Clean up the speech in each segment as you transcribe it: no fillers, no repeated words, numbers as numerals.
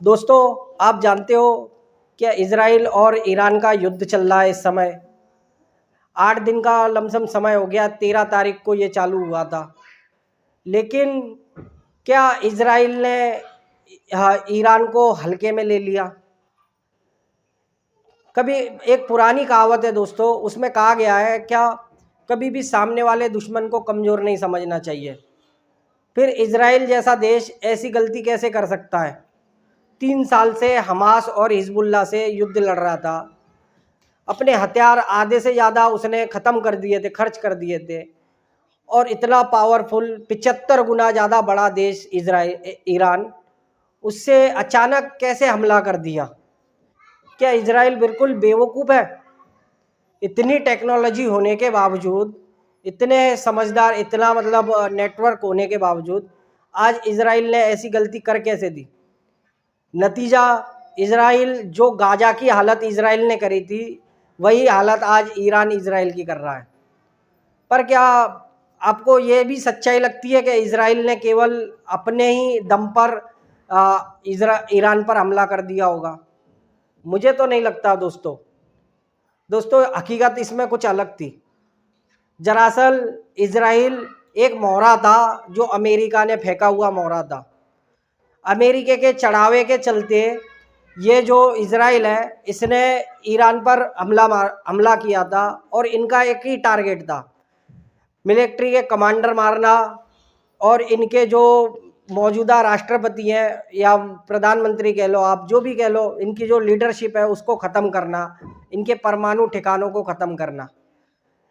दोस्तों, आप जानते हो क्या इजराइल और ईरान का युद्ध चल रहा है इस समय। 8 दिन का लमसम समय हो गया। 13 तारीख को ये चालू हुआ था। लेकिन क्या इजराइल ने ईरान को हल्के में ले लिया? कभी एक पुरानी कहावत है दोस्तों, उसमें कहा गया है क्या, कभी भी सामने वाले दुश्मन को कमज़ोर नहीं समझना चाहिए। फिर इजराइल जैसा देश ऐसी गलती कैसे कर सकता है? 3 साल से हमास और हिजबुल्लाह से युद्ध लड़ रहा था। अपने हथियार आधे से ज़्यादा उसने ख़त्म कर दिए थे, खर्च कर दिए थे। और इतना पावरफुल 75 गुना ज़्यादा बड़ा देश ईरान, उससे अचानक कैसे हमला कर दिया? क्या इजराइल बिल्कुल बेवकूफ़ है? इतनी टेक्नोलॉजी होने के बावजूद, इतने समझदार, इतना मतलब नेटवर्क होने के बावजूद आज इजराइल ने ऐसी गलती कर कैसे दी? नतीजा, इजराइल जो गाजा की हालत इजराइल ने करी थी, वही हालत आज ईरान इजराइल की कर रहा है। पर क्या आपको ये भी सच्चाई लगती है कि इजराइल ने केवल अपने ही दम पर ईरान पर हमला कर दिया होगा? मुझे तो नहीं लगता दोस्तों, हकीकत इसमें कुछ अलग थी। दरअसल इजराइल एक मोहरा था जो अमेरिका ने फेंका हुआ मोहरा था। अमेरिका के चढ़ावे के चलते ये जो इजराइल है, इसने ईरान पर हमला किया था। और इनका एक ही टारगेट था, मिलिट्री के कमांडर मारना और इनके जो मौजूदा राष्ट्रपति हैं या प्रधानमंत्री कह लो, आप जो भी कह लो, इनकी जो लीडरशिप है उसको ख़त्म करना, इनके परमाणु ठिकानों को ख़त्म करना।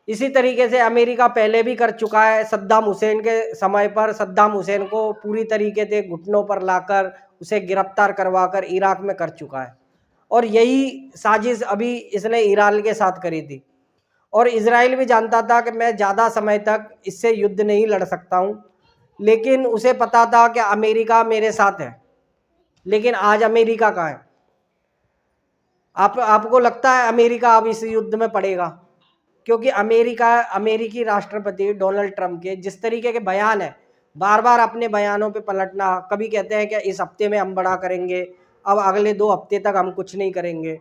इसी तरीके से अमेरिका पहले भी कर चुका है। सद्दाम हुसैन के समय पर सद्दाम हुसैन को पूरी तरीके से घुटनों पर लाकर उसे गिरफ्तार करवाकर इराक में कर चुका है। और यही साजिश अभी इसने ईरान के साथ करी थी। और इजराइल भी जानता था कि मैं ज़्यादा समय तक इससे युद्ध नहीं लड़ सकता हूँ, लेकिन उसे पता था कि अमेरिका मेरे साथ है। लेकिन आज अमेरिका कहाँ है? आपको लगता है अमेरिका अब इस युद्ध में पड़ेगा? क्योंकि अमेरिकी राष्ट्रपति डोनाल्ड ट्रंप के जिस तरीके के बयान है, बार बार अपने बयानों पे पलटना, कभी कहते हैं कि इस हफ्ते में हम बड़ा करेंगे, अब अगले 2 हफ्ते तक हम कुछ नहीं करेंगे।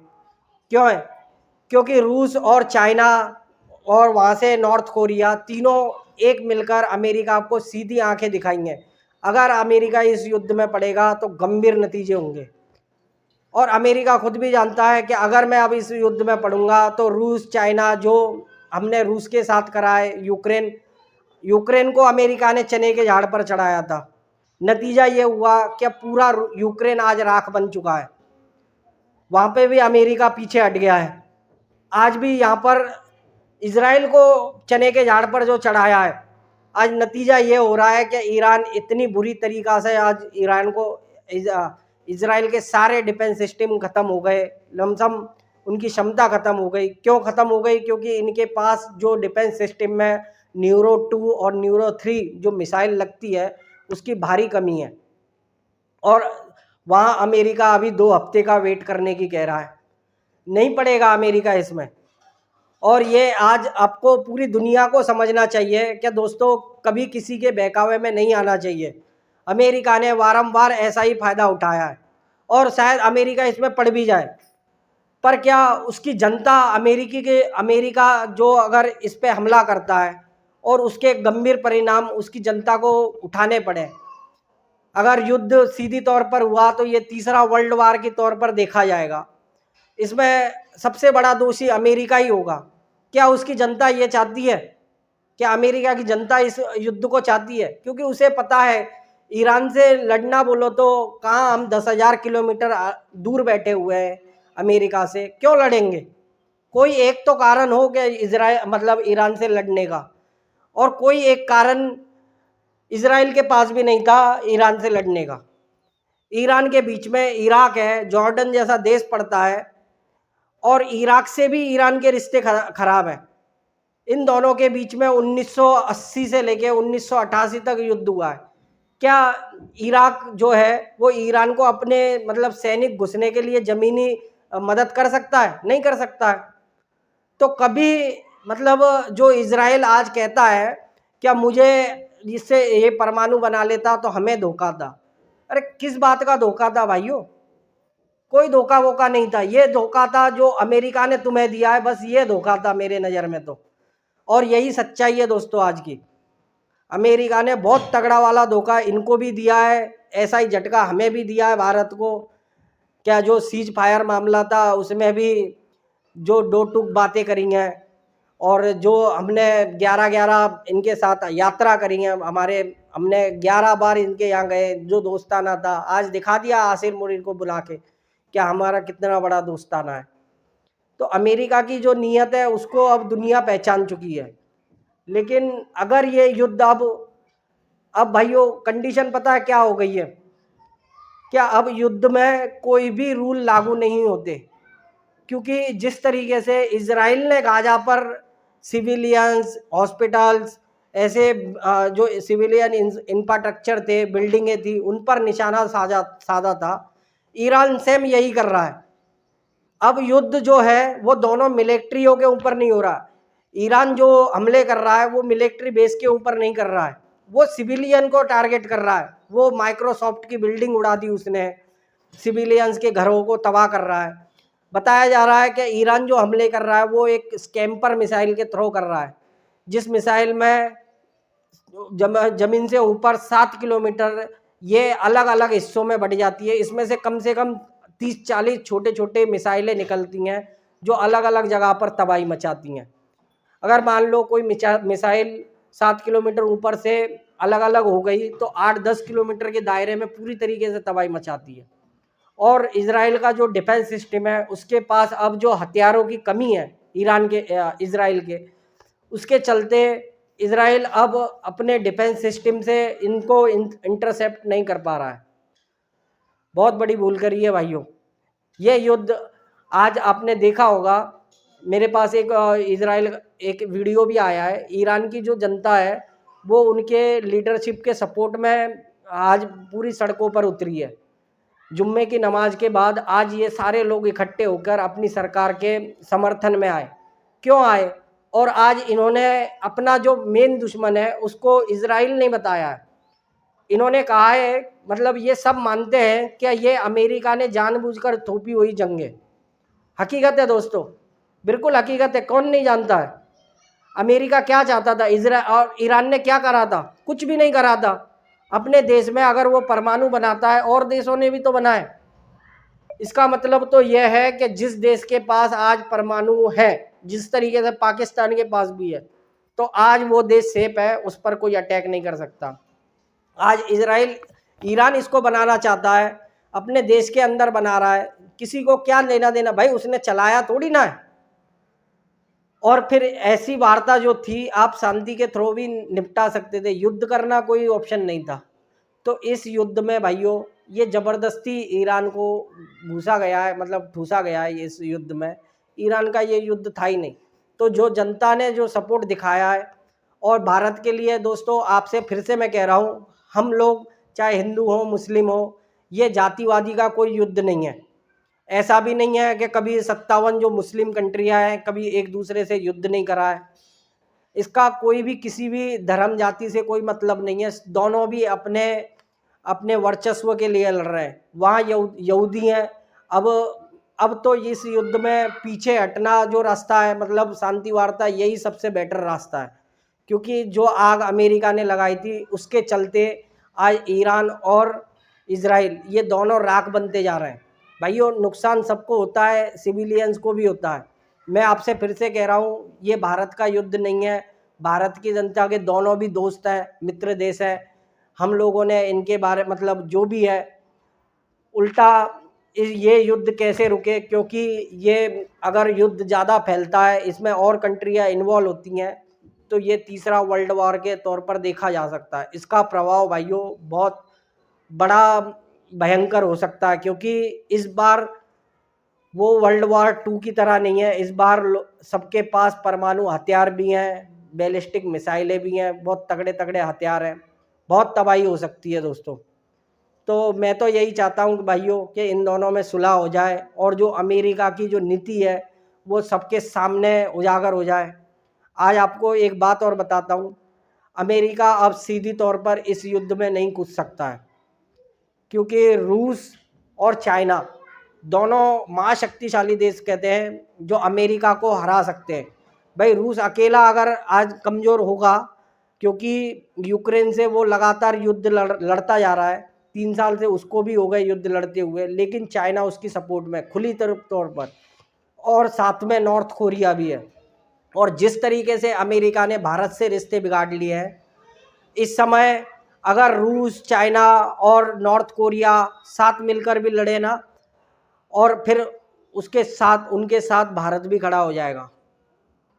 क्यों है? क्योंकि रूस और चाइना और वहाँ से नॉर्थ कोरिया, तीनों एक मिलकर अमेरिका को सीधी आंखें दिखाएंगे। अगर अमेरिका इस युद्ध में पड़ेगा तो गंभीर नतीजे होंगे। और अमेरिका खुद भी जानता है कि अगर मैं अब इस युद्ध में पड़ूंगा तो रूस, चाइना, जो हमने रूस के साथ करा है, यूक्रेन को अमेरिका ने चने के झाड़ पर चढ़ाया था। नतीजा ये हुआ कि पूरा यूक्रेन आज राख बन चुका है। वहाँ पे भी अमेरिका पीछे हट गया है। आज भी यहाँ पर इजराइल को चने के झाड़ पर जो चढ़ाया है, आज नतीजा ये हो रहा है कि ईरान इतनी बुरी तरीक़ा से आज इजराइल के सारे डिफेंस सिस्टम ख़त्म हो गए, लमसम उनकी क्षमता ख़त्म हो गई। क्यों ख़त्म हो गई? क्योंकि इनके पास जो डिफेंस सिस्टम में न्यूरो 2 और न्यूरो 3 जो मिसाइल लगती है, उसकी भारी कमी है। और वहाँ अमेरिका अभी 2 हफ्ते का वेट करने की कह रहा है। नहीं पड़ेगा अमेरिका इसमें। और ये आज आपको पूरी दुनिया को समझना चाहिए कि दोस्तों, कभी किसी के बहकावे में नहीं आना चाहिए। अमेरिका ने बारंबार ऐसा ही फ़ायदा उठाया है और शायद अमेरिका इसमें पड़ भी जाए। पर क्या उसकी जनता, अमेरिका जो अगर इस पे हमला करता है और उसके गंभीर परिणाम उसकी जनता को उठाने पड़े, अगर युद्ध सीधी तौर पर हुआ तो ये तीसरा वर्ल्ड वार के तौर पर देखा जाएगा। इसमें सबसे बड़ा दोषी अमेरिका ही होगा। क्या उसकी जनता ये चाहती है? क्या अमेरिका की जनता इस युद्ध को चाहती है? क्योंकि उसे पता है ईरान से लड़ना बोलो तो कहाँ, हम 10,000 किलोमीटर दूर बैठे हुए हैं अमेरिका से, क्यों लड़ेंगे? कोई एक तो कारण हो कि ईरान से लड़ने का, और कोई एक कारण इजराइल के पास भी नहीं था ईरान से लड़ने का। ईरान के बीच में इराक है, जॉर्डन जैसा देश पड़ता है, और इराक से भी ईरान के रिश्ते खराब हैं। इन दोनों के बीच में 1980 से लेके 1988 तक युद्ध हुआ है। क्या इराक जो है वो ईरान को अपने सैनिक घुसने के लिए ज़मीनी मदद कर सकता है? नहीं कर सकता है। तो कभी जो इजराइल आज कहता है क्या मुझे इससे ये परमाणु बना लेता तो हमें धोखा था। अरे किस बात का धोखा था भाइयों? कोई धोखा वोखा नहीं था। ये धोखा था जो अमेरिका ने तुम्हें दिया है, बस ये धोखा था मेरे नज़र में तो। और यही सच्चाई है दोस्तों आज की। अमेरिका ने बहुत तगड़ा वाला धोखा इनको भी दिया है, ऐसा ही झटका हमें भी दिया है भारत को। क्या जो सीज फायर मामला था उसमें भी जो दो टूक बातें करी हैं, और जो हमने 11-11 इनके साथ यात्रा करी है, हमने 11 बार इनके यहाँ गए, जो दोस्ताना था आज दिखा दिया आसिर मुरीद को बुला के क्या हमारा कितना बड़ा दोस्ताना है। तो अमेरिका की जो नीयत है उसको अब दुनिया पहचान चुकी है। लेकिन अगर ये युद्ध अब भाइयों कंडीशन पता है क्या हो गई है, क्या अब युद्ध में कोई भी रूल लागू नहीं होते, क्योंकि जिस तरीके से इजराइल ने गाजा पर सिविलियंस, हॉस्पिटल्स, ऐसे जो सिविलियन इंफ्रास्ट्रक्चर थे, बिल्डिंगें थी, उन पर निशाना साधा था, ईरान सेम यही कर रहा है। अब युद्ध जो है वो दोनों मिलिट्रियों के ऊपर नहीं हो रहा। ईरान जो हमले कर रहा है वो मिलिट्री बेस के ऊपर नहीं कर रहा है, वो सिविलियन को टारगेट कर रहा है। वो माइक्रोसॉफ्ट की बिल्डिंग उड़ा दी उसने, सिविलियंस के घरों को तबाह कर रहा है। बताया जा रहा है कि ईरान जो हमले कर रहा है वो एक स्कैम्पर मिसाइल के थ्रो कर रहा है, जिस मिसाइल में जमीन से ऊपर 7 किलोमीटर ये अलग अलग हिस्सों में बढ़ जाती है। इसमें से कम 30-40 छोटे छोटे मिसाइलें निकलती हैं जो अलग अलग जगह पर तबाही मचाती हैं। अगर मान लो कोई मिसाइल 7 किलोमीटर ऊपर से अलग अलग हो गई तो 8-10 किलोमीटर के दायरे में पूरी तरीके से तबाही मचाती है। और इजराइल का जो डिफेंस सिस्टम है उसके पास अब जो हथियारों की कमी है इजराइल के, उसके चलते इजराइल अब अपने डिफेंस सिस्टम से इनको इंटरसेप्ट नहीं कर पा रहा है। बहुत बड़ी भूल करी है भाइयों। ये युद्ध आज आपने देखा होगा, मेरे पास एक वीडियो भी आया है। ईरान की जो जनता है वो उनके लीडरशिप के सपोर्ट में आज पूरी सड़कों पर उतरी है। जुम्मे की नमाज के बाद आज ये सारे लोग इकट्ठे होकर अपनी सरकार के समर्थन में आए। क्यों आए? और आज इन्होंने अपना जो मेन दुश्मन है उसको इजराइल नहीं बताया है। इन्होंने कहा है, मतलब ये सब मानते हैं कि ये अमेरिका ने जानबूझकर थोपी हुई जंग है। हकीकत है दोस्तों, बिल्कुल हकीकत है। कौन नहीं जानता है अमेरिका क्या चाहता था, इजराइल और ईरान ने क्या करा था? कुछ भी नहीं करा था। अपने देश में अगर वो परमाणु बनाता है, और देशों ने भी तो बनाए, इसका मतलब तो यह है कि जिस देश के पास आज परमाणु है, जिस तरीके से पाकिस्तान के पास भी है, तो आज वो देश सेफ है, उस पर कोई अटैक नहीं कर सकता। आज ईरान इसको बनाना चाहता है, अपने देश के अंदर बना रहा है, किसी को क्या लेना देना भाई, उसने चलाया थोड़ी ना है। और फिर ऐसी वार्ता जो थी आप शांति के थ्रू भी निपटा सकते थे, युद्ध करना कोई ऑप्शन नहीं था। तो इस युद्ध में भाइयों ये ज़बरदस्ती ईरान को घुसा गया है, मतलब ठूसा गया है इस युद्ध में। ईरान का ये युद्ध था ही नहीं। तो जो जनता ने जो सपोर्ट दिखाया है, और भारत के लिए दोस्तों आपसे फिर से मैं कह रहा हूँ, हम लोग चाहे हिंदू हो मुस्लिम हो, ये जातिवादी का कोई युद्ध नहीं है। ऐसा भी नहीं है कि कभी 57 जो मुस्लिम कंट्रियां हैं कभी एक दूसरे से युद्ध नहीं करा है। इसका कोई भी किसी भी धर्म जाति से कोई मतलब नहीं है। दोनों भी अपने अपने वर्चस्व के लिए लड़ रहे हैं। वहाँ यहूदी हैं। अब तो इस युद्ध में पीछे हटना जो रास्ता है, मतलब शांति वार्ता, यही सबसे बेटर रास्ता है। क्योंकि जो आग अमेरिका ने लगाई थी उसके चलते आज ईरान और इजराइल ये दोनों राख बनते जा रहे हैं। भाइयों नुकसान सबको होता है, सिविलियंस को भी होता है। मैं आपसे फिर से कह रहा हूँ, ये भारत का युद्ध नहीं है। भारत की जनता के दोनों भी दोस्त हैं, मित्र देश है। हम लोगों ने इनके बारे मतलब जो भी है, उल्टा ये युद्ध कैसे रुके, क्योंकि ये अगर युद्ध ज़्यादा फैलता है, इसमें और कंट्रियाँ इन्वॉल्व होती हैं, तो ये तीसरा वर्ल्ड वॉर के तौर पर देखा जा सकता है। इसका प्रभाव भाइयों बहुत बड़ा भयंकर हो सकता है, क्योंकि इस बार वो वर्ल्ड वॉर 2 की तरह नहीं है। इस बार सबके पास परमाणु हथियार भी हैं, बैलिस्टिक मिसाइलें भी हैं, बहुत तगड़े तगड़े हथियार हैं। बहुत तबाही हो सकती है दोस्तों। तो मैं तो यही चाहता हूँ भाइयों कि इन दोनों में सुलह हो जाए, और जो अमेरिका की जो नीति है वो सबके सामने उजागर हो जाए। आज आपको एक बात और बताता हूँ, अमेरिका अब सीधी तौर पर इस युद्ध में नहीं कूद सकता है, क्योंकि रूस और चाइना दोनों महाशक्तिशाली देश कहते हैं जो अमेरिका को हरा सकते हैं। भाई रूस अकेला अगर आज कमज़ोर होगा, क्योंकि यूक्रेन से वो लगातार युद्ध लड़ता जा रहा है, 3 साल से उसको भी हो गए युद्ध लड़ते हुए, लेकिन चाइना उसकी सपोर्ट में खुली तौर पर, और साथ में नॉर्थ कोरिया भी है। और जिस तरीके से अमेरिका ने भारत से रिश्ते बिगाड़ लिए हैं, इस समय अगर रूस, चाइना और नॉर्थ कोरिया साथ मिलकर भी लड़े ना, और फिर उसके साथ उनके साथ भारत भी खड़ा हो जाएगा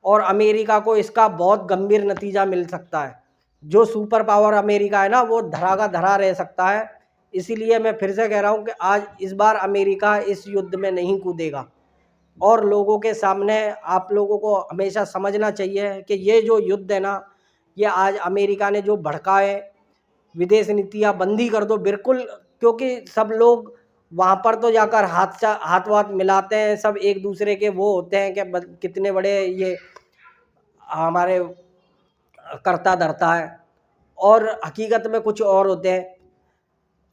और अमेरिका को इसका बहुत गंभीर नतीजा मिल सकता है। जो सुपर पावर अमेरिका है ना, वो धरा का धरा रह सकता है। इसीलिए मैं फिर से कह रहा हूँ कि आज इस बार अमेरिका इस युद्ध में नहीं कूदेगा। और लोगों के सामने आप लोगों को हमेशा समझना चाहिए कि ये जो युद्ध है ना, ये आज अमेरिका ने जो भड़का है, विदेश नीतियाँ बंदी कर दो बिल्कुल, क्योंकि सब लोग वहाँ पर तो जाकर हाथ वाथ मिलाते हैं, सब एक दूसरे के वो होते हैं कि कितने बड़े ये हमारे करता धरता है, और हकीकत में कुछ और होते हैं।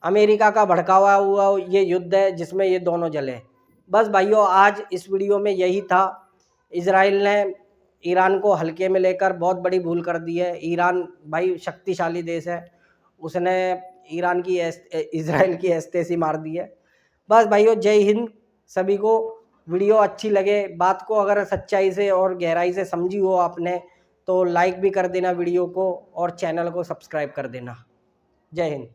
अमेरिका का भड़कावा हुआ ये युद्ध है जिसमें ये दोनों जले। बस भाइयों, आज इस वीडियो में यही था। इजराइल ने ईरान को हल्के में लेकर बहुत बड़ी भूल कर दी है। ईरान भाई शक्तिशाली देश है, उसने इजराइल की ऐसी मार दी है। बस भाइयों, जय हिंद सभी को। वीडियो अच्छी लगे, बात को अगर सच्चाई से और गहराई से समझी हो आपने, तो लाइक भी कर देना वीडियो को और चैनल को सब्सक्राइब कर देना। जय हिंद।